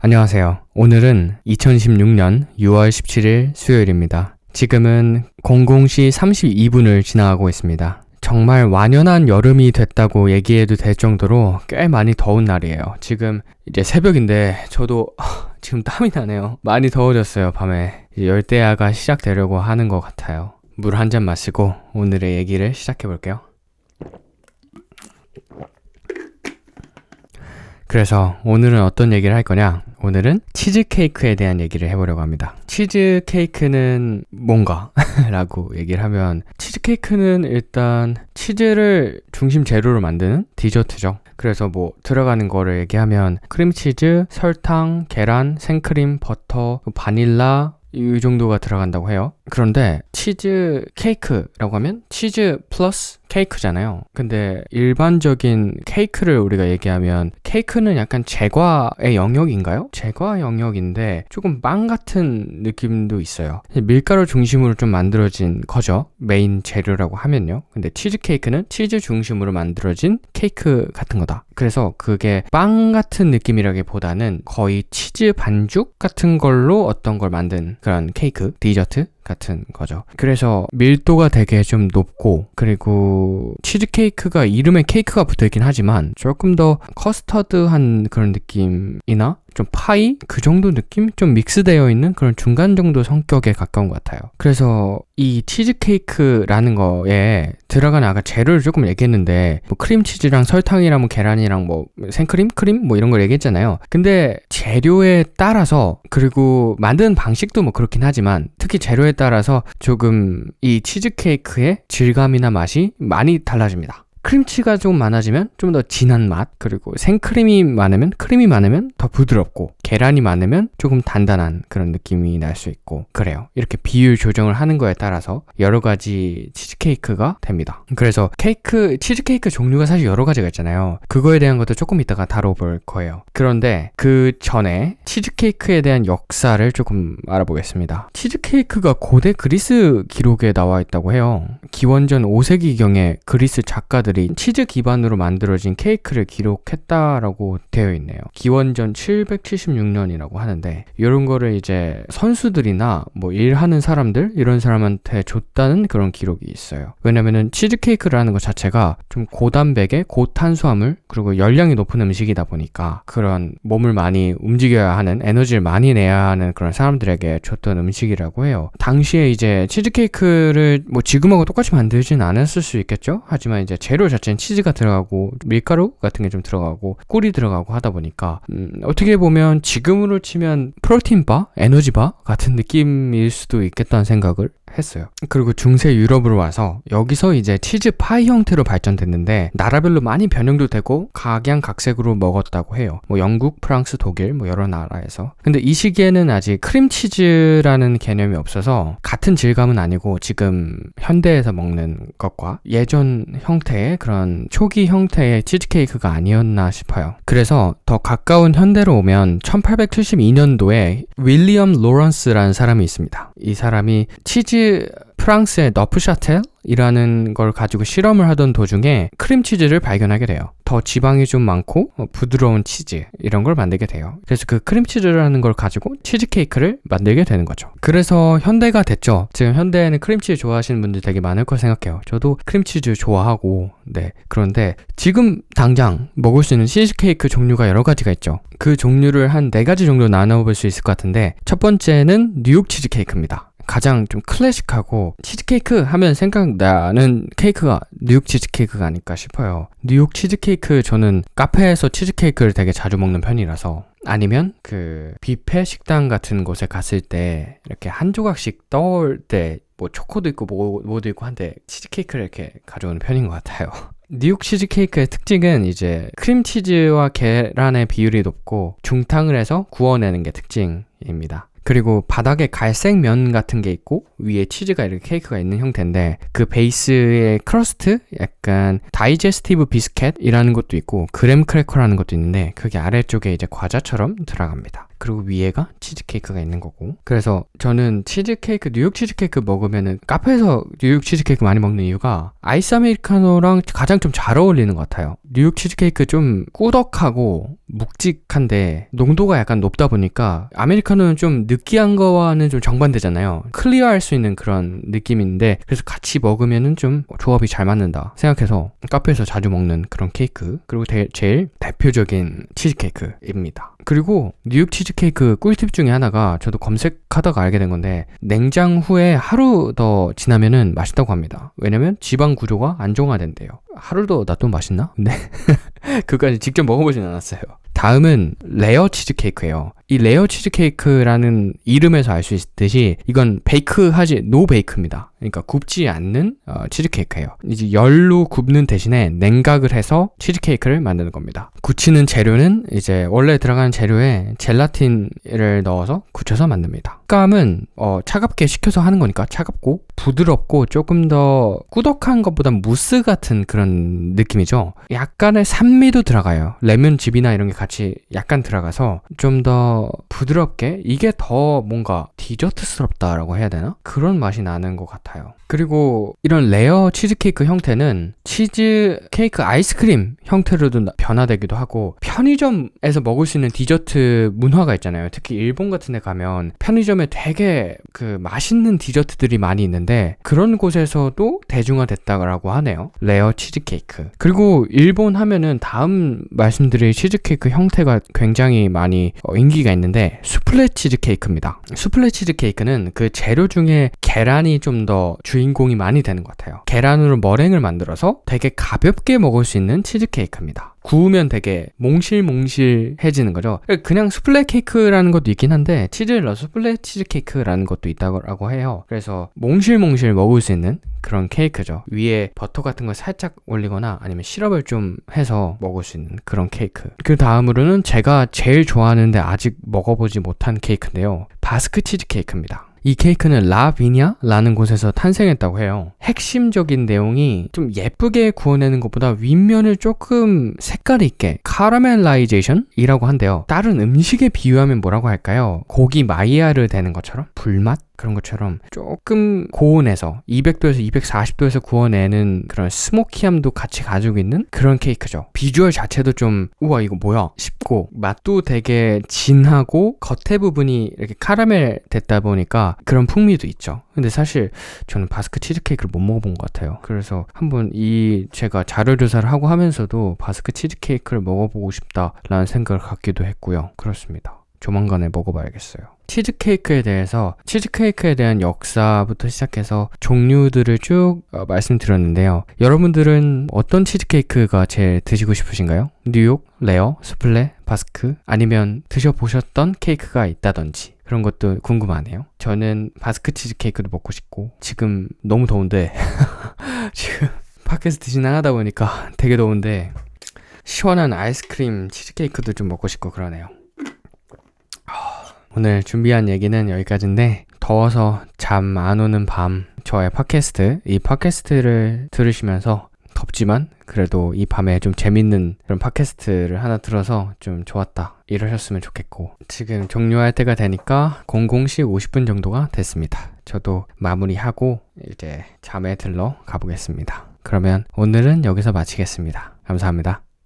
안녕하세요. 오늘은 2016년 6월 17일 수요일입니다. 지금은 00시 32분을 지나가고 있습니다. 정말 완연한 여름이 됐다고 얘기해도 될 정도로 꽤 많이 더운 날이에요. 지금 이제 새벽인데 저도 지금 땀이 나네요. 많이 더워졌어요. 밤에 열대야가 시작되려고 하는 것 같아요. 물 한 잔 마시고 오늘의 얘기를 시작해 볼게요. 그래서 오늘은 어떤 얘기를 할 거냐? 오늘은 치즈케이크에 대한 얘기를 해보려고 합니다. 치즈케이크는 뭔가? 라고 얘기를 하면 치즈케이크는 일단 치즈를 중심 재료로 만드는 디저트죠. 그래서 뭐 들어가는 거를 얘기하면 크림치즈, 설탕, 계란, 생크림, 버터, 바닐라 이 정도가 들어간다고 해요. 그런데 치즈 케이크라고 하면 치즈 플러스 케이크잖아요. 근데 일반적인 케이크를 우리가 얘기하면 케이크는 약간 제과의 영역인가요? 제과 영역인데 조금 빵 같은 느낌도 있어요. 밀가루 중심으로 좀 만들어진 거죠. 메인 재료라고 하면요. 근데 치즈 케이크는 치즈 중심으로 만들어진 케이크 같은 거다. 그래서 그게 빵 같은 느낌이라기보다는 거의 치즈 반죽 같은 걸로 어떤 걸 만든 그런 케이크, 디저트 같은 거죠. 그래서 밀도가 되게 좀 높고, 그리고 치즈케이크가 이름에 케이크가 붙어있긴 하지만 조금 더 커스터드한 그런 느낌이나 좀 파이? 그 정도 느낌? 좀 믹스되어 있는 그런 중간 정도 성격에 가까운 것 같아요. 그래서 이 치즈케이크라는 거에 들어가는 아까 재료를 조금 얘기했는데 뭐 크림치즈랑 설탕이랑 뭐 계란이랑 뭐 생크림? 크림? 뭐 이런 걸 얘기했잖아요. 근데 재료에 따라서, 그리고 만드는 방식도 뭐 그렇긴 하지만 특히 재료에 따라서 조금 이 치즈케이크의 질감이나 맛이 많이 달라집니다. 크림치가 좀 많아지면 좀 더 진한 맛, 그리고 생크림이 많으면, 크림이 많으면 더 부드럽고, 계란이 많으면 조금 단단한 그런 느낌이 날 수 있고, 그래요. 이렇게 비율 조정을 하는 거에 따라서 여러 가지 치즈케이크가 됩니다. 그래서 치즈케이크 종류가 사실 여러 가지가 있잖아요. 그거에 대한 것도 조금 이따가 다뤄볼 거예요. 그런데 그 전에 치즈케이크에 대한 역사를 조금 알아보겠습니다. 치즈케이크가 고대 그리스 기록에 나와 있다고 해요. 기원전 5세기경에 그리스 작가들이 치즈 기반으로 만들어진 케이크를 기록했다라고 되어 있네요. 기원전 776년이라고 하는데, 이런 거를 이제 선수들이나 뭐 일하는 사람들, 이런 사람한테 줬다는 그런 기록이 있어요. 왜냐면은 치즈케이크라는 것 자체가 좀 고단백에 고탄수화물, 그리고 열량이 높은 음식이다 보니까 그런 몸을 많이 움직여야 하는, 에너지를 많이 내야 하는 그런 사람들에게 줬던 음식이라고 해요. 당시에 이제 치즈케이크를 뭐 지금하고 똑같이 만들진 않았을 수 있겠죠? 하지만 이제 재료 자체는 치즈가 들어가고 밀가루 같은 게 좀 들어가고 꿀이 들어가고 하다 보니까 어떻게 보면 지금으로 치면 프로틴바, 에너지바 같은 느낌일 수도 있겠다는 생각을 했어요. 그리고 중세 유럽으로 와서 여기서 이제 치즈 파이 형태로 발전됐는데 나라별로 많이 변형도 되고 각양각색으로 먹었다고 해요. 뭐 영국, 프랑스, 독일 뭐 여러 나라에서. 근데 이 시기에는 아직 크림치즈라는 개념이 없어서 같은 질감은 아니고 지금 현대에서 먹는 것과 예전 형태의 그런 초기 형태의 치즈케이크가 아니었나 싶어요. 그래서 더 가까운 현대로 오면 1872년도에 윌리엄 로런스라는 사람이 있습니다. 이 사람이 프랑스의 너프샤텔이라는 걸 가지고 실험을 하던 도중에 크림치즈를 발견하게 돼요. 더 지방이 좀 많고 부드러운 치즈, 이런 걸 만들게 돼요. 그래서 그 크림치즈라는 걸 가지고 치즈케이크를 만들게 되는 거죠. 그래서 현대가 됐죠. 지금 현대에는 크림치즈 좋아하시는 분들 되게 많을 거 생각해요. 저도 크림치즈 좋아하고, 네. 그런데 지금 당장 먹을 수 있는 치즈케이크 종류가 여러 가지가 있죠. 그 종류를 한 4가지 정도 나눠볼 수 있을 것 같은데, 첫 번째는 뉴욕 치즈케이크입니다. 가장 좀 클래식하고 치즈케이크 하면 생각나는 케이크가 뉴욕 치즈케이크가 아닐까 싶어요. 뉴욕 치즈케이크, 저는 카페에서 치즈케이크를 되게 자주 먹는 편이라서, 아니면 그 뷔페 식당 같은 곳에 갔을 때 이렇게 한 조각씩 떠올 때 뭐 초코도 있고 뭐도 있고 한데 치즈케이크를 이렇게 가져오는 편인 것 같아요. 뉴욕 치즈케이크의 특징은 이제 크림치즈와 계란의 비율이 높고 중탕을 해서 구워내는 게 특징입니다. 그리고 바닥에 갈색 면 같은 게 있고 위에 치즈가 이렇게 케이크가 있는 형태인데, 그 베이스의 크러스트, 약간 다이제스티브 비스켓이라는 것도 있고 그램 크래커라는 것도 있는데 그게 아래쪽에 이제 과자처럼 들어갑니다. 그리고 위에가 치즈케이크가 있는 거고. 그래서 저는 치즈케이크, 뉴욕 치즈케이크 먹으면은 카페에서 뉴욕 치즈케이크 많이 먹는 이유가 아이스 아메리카노랑 가장 좀 잘 어울리는 것 같아요. 뉴욕 치즈케이크 좀 꾸덕하고 묵직한데 농도가 약간 높다 보니까 아메리카노는 좀 느끼한 거와는 좀 정반대잖아요. 클리어할 수 있는 그런 느낌인데, 그래서 같이 먹으면은 좀 조합이 잘 맞는다 생각해서 카페에서 자주 먹는 그런 케이크. 그리고 제일 대표적인 치즈케이크입니다. 그리고 뉴욕 치즈케이크 꿀팁 중에 하나가 저도 검색하다가 알게 된 건데, 냉장 후에 하루 더 지나면은 맛있다고 합니다. 왜냐면 지방 구조가 안정화된대요. 하루 더 놔두면 맛있나? 근데 그까지 직접 먹어보진 않았어요. 다음은 레어 치즈케이크예요. 이 레어 치즈케이크라는 이름에서 알 수 있듯이 이건 베이크하지 노 베이크입니다. 그러니까 굽지 않는 치즈케이크예요. 이제 열로 굽는 대신에 냉각을 해서 치즈케이크를 만드는 겁니다. 굳히는 재료는 이제 원래 들어가는 재료에 젤라틴을 넣어서 굳혀서 만듭니다. 식감은 차갑게 식혀서 하는 거니까 차갑고 부드럽고 조금 더 꾸덕한 것보다 무스 같은 그런 느낌이죠. 약간의 산미도 들어가요. 레몬즙이나 이런 게 같이 약간 들어가서 좀 더 부드럽게, 이게 더 뭔가 디저트스럽다라고 해야 되나? 그런 맛이 나는 것 같아요. 그리고 이런 레어 치즈케이크 형태는 치즈케이크 아이스크림 형태로도 변화되기도 하고, 편의점에서 먹을 수 있는 디저트 문화가 있잖아요. 특히 일본 같은 데 가면 편의점에 되게 그 맛있는 디저트들이 많이 있는데 그런 곳에서도 대중화됐다고 하네요. 레어 치즈케이크. 그리고 일본 하면은 다음 말씀드릴 치즈케이크 형태가 굉장히 많이 인기가 있는데 수플레 치즈케이크입니다. 수플레 치즈케이크는 그 재료 중에 계란이 좀 더 주인공이 많이 되는 것 같아요. 계란으로 머랭을 만들어서 되게 가볍게 먹을 수 있는 치즈케이크입니다. 구우면 되게 몽실몽실해지는 거죠. 그냥 수플레 케이크라는 것도 있긴 한데 치즈를 넣어서 수플레 치즈케이크라는 것도 있다고 해요. 그래서 몽실몽실 먹을 수 있는 그런 케이크죠. 위에 버터 같은 걸 살짝 올리거나 아니면 시럽을 좀 해서 먹을 수 있는 그런 케이크. 그 다음으로는 제가 제일 좋아하는데 아직 먹어보지 못한 케이크인데요. 바스크 치즈케이크입니다. 이 케이크는 라비냐라는 곳에서 탄생했다고 해요. 핵심적인 내용이 좀 예쁘게 구워내는 것보다 윗면을 조금 색깔 있게 카라멜라이제이션이라고 한대요. 다른 음식에 비유하면 뭐라고 할까요? 고기 마이야르 되는 것처럼? 불맛? 그런 것처럼 조금 고온에서 200도에서 240도에서 구워내는 그런 스모키함도 같이 가지고 있는 그런 케이크죠. 비주얼 자체도 좀 우와 이거 뭐야 싶고, 맛도 되게 진하고 겉에 부분이 이렇게 카라멜 됐다 보니까 그런 풍미도 있죠. 근데 사실 저는 바스크 치즈케이크를 못 먹어본 것 같아요. 그래서 한번 제가 자료조사를 하고 하면서도 바스크 치즈케이크를 먹어보고 싶다라는 생각을 갖기도 했고요. 그렇습니다. 조만간에 먹어봐야겠어요. 치즈케이크에 대한 역사부터 시작해서 종류들을 쭉 말씀드렸는데요. 여러분들은 어떤 치즈케이크가 제일 드시고 싶으신가요? 뉴욕, 레어, 수플레, 바스크, 아니면 드셔보셨던 케이크가 있다든지 그런 것도 궁금하네요. 저는 바스크 치즈케이크도 먹고 싶고, 지금 너무 더운데 지금 팟캐스트 진행하다 보니까 되게 더운데 시원한 아이스크림 치즈케이크도 좀 먹고 싶고 그러네요. 오늘 준비한 얘기는 여기까지인데, 더워서 잠 안 오는 밤 저의 이 팟캐스트를 들으시면서 덥지만 그래도 이 밤에 좀 재밌는 그런 팟캐스트를 하나 들어서 좀 좋았다 이러셨으면 좋겠고, 지금 종료할 때가 되니까 00시 50분 정도가 됐습니다. 저도 마무리하고 이제 잠에 들러 가보겠습니다. 그러면 오늘은 여기서 마치겠습니다. 감사합니다.